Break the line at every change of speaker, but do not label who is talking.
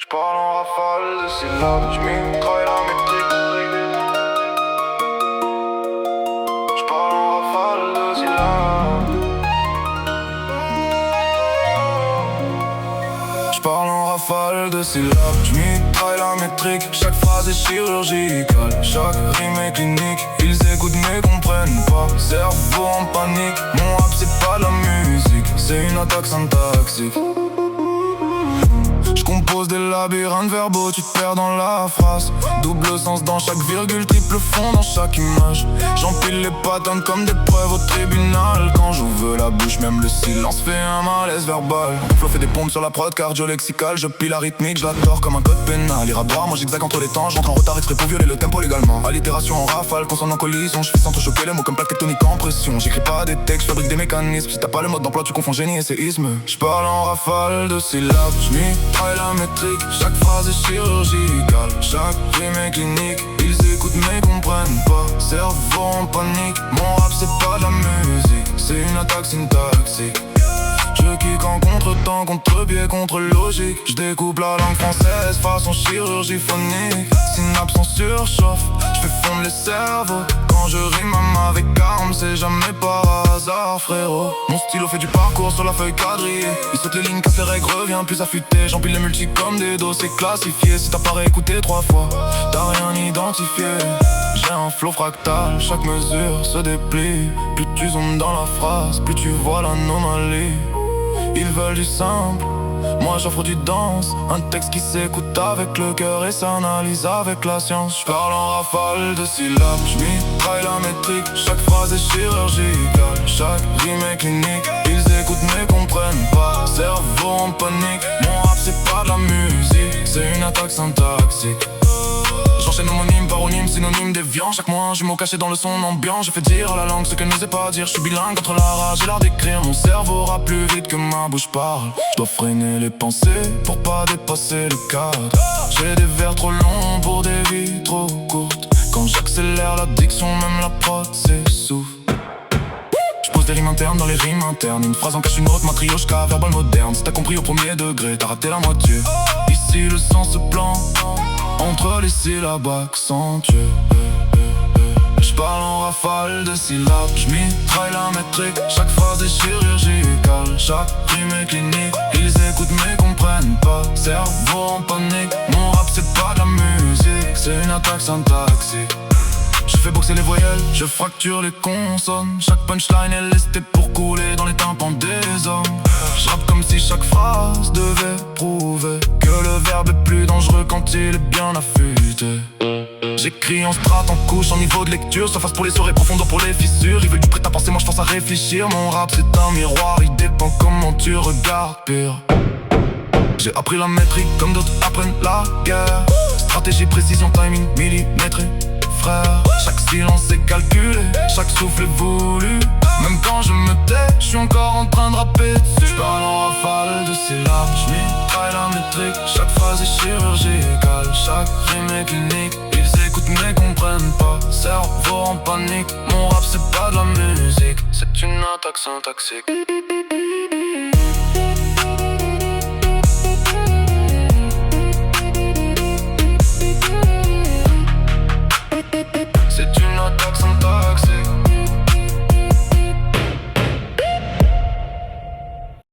J'parle en rafale de syllabes, j'mitraille la métrique. J'parle en rafale de syllabes. J'parle en rafale de syllabes, j'mitraille la métrique. Chaque phrase est chirurgicale, chaque rime est clinique. Ils écoutent mais comprennent pas, cerveau en panique. Mon rap c'est pas de la musique, c'est une attaque syntaxique. J'compose des labyrinthes verbaux, tu te perds dans la phrase. Double sens dans chaque virgule, triple fond dans chaque image. J'empile les patterns comme des preuves au tribunal. Quand j'ouvre la bouche, même le silence fait un malaise verbal. Mon flow fait des pompes sur la prod cardio-lexicale. Je pile la rythmique, je la tords comme un code pénal. Ira boire, moi zigzag entre les temps. J'entre en retard exprès pour violer le tempo légalement. Allitération en rafale, consonne en collision. Je fais s'entrechoquer les mots comme plaque tectonique en pression. J'écris pas des textes, je fabrique des mécanismes. Si t'as pas le mode d'emploi, tu confonds génie et séisme. J'parle en rafale de syllabes, j'mitraille la métrique. Chaque phrase est chirurgicale, chaque rime est clinique. Ils écoutent mais comprennent pas, cerveau en panique. Mon rap c'est pas de la musique, c'est une attaque syntaxique. Je kick en contre-temps, contre-pied, contre-logique. Je découpe la langue française façon chirurgie phonique. Synapses en surchauffe, je fais fondre les cerveaux. Quand je rime même avec arme, c'est jamais par hasard frérot. Mon stylo fait du parcours sur la feuille quadrillée. Il saute les lignes, casse les règles, revient plus affûté. J'empile les multi comme des dossiers classifiés. Si t'as pas réécouté 3 fois, t'as rien identifié. J'ai un flow fractal, chaque mesure se déplie. Plus tu zoomes dans la phrase, plus tu vois l'anomalie. Ils veulent du simple, moi j'offre du dense. Un texte qui s'écoute avec le cœur et s'analyse avec la science. J'parle en rafale de syllabes, j'mitraille la métrique. Chaque phrase est chirurgicale, chaque rime est clinique. Ils écoutent mais comprennent pas, cerveau en panique. Mon rap c'est pas de la musique, c'est une attaque syntaxique. J'enchaîne homonyme, paronyme, synonyme déviant. Chaque mois un jumeau caché dans le son ambiant. Je fais dire à la langue ce qu'elle n'osait pas dire. Je suis bilingue entre la rage et l'art d'écrire. Mon cerveau rappe plus vite que ma bouche parle. Je dois freiner les pensées pour pas dépasser le cadre. J'ai des vers trop longs pour des vies trop courtes. Quand j'accélère l'addiction, même la prod s'essouffle. J'pose des rimes internes dans les rimes internes. Une phrase en cache une autre, matrioshka, verbal moderne. Si t'as compris au premier degré, t'as raté la moitié. Ici le sens se plante entre les syllabes accentuées. J'parle en rafale de syllabes, j'mitraille la métrique. Chaque phrase est chirurgicale, chaque rime est clinique. Ils écoutent mais comprennent pas, cerveau en panique. Mon rap c'est pas de la musique, c'est une attaque syntaxique. Je fais boxer les voyelles, je fracture les consonnes. Chaque punchline est lestée pour couler dans les tympans des hommes. Je rappe comme si chaque phrase devait prouver que le verbe est plus dangereux quand il est bien affûté. J'écris en strat, en couche, en niveau de lecture. Surface pour les sourires, profondeur pour les fissures. Ils veulent du prêt à penser, moi je pense à réfléchir. Mon rap c'est un miroir, il dépend comment tu regardes pur. J'ai appris la métrique comme d'autres apprennent la guerre. Stratégie, précision, timing, millimétré. Frère, chaque silence est calculé, chaque souffle est voulu. Même quand je me tais, je suis encore en train de rapper dessus. J'parle en rafale de syllabes, j'mitraille la métrique. Chaque phrase est chirurgicale, chaque rime est clinique. Ils écoutent mais comprennent pas, cerveau en panique. Mon rap c'est pas de la musique, c'est une attaque syntaxique.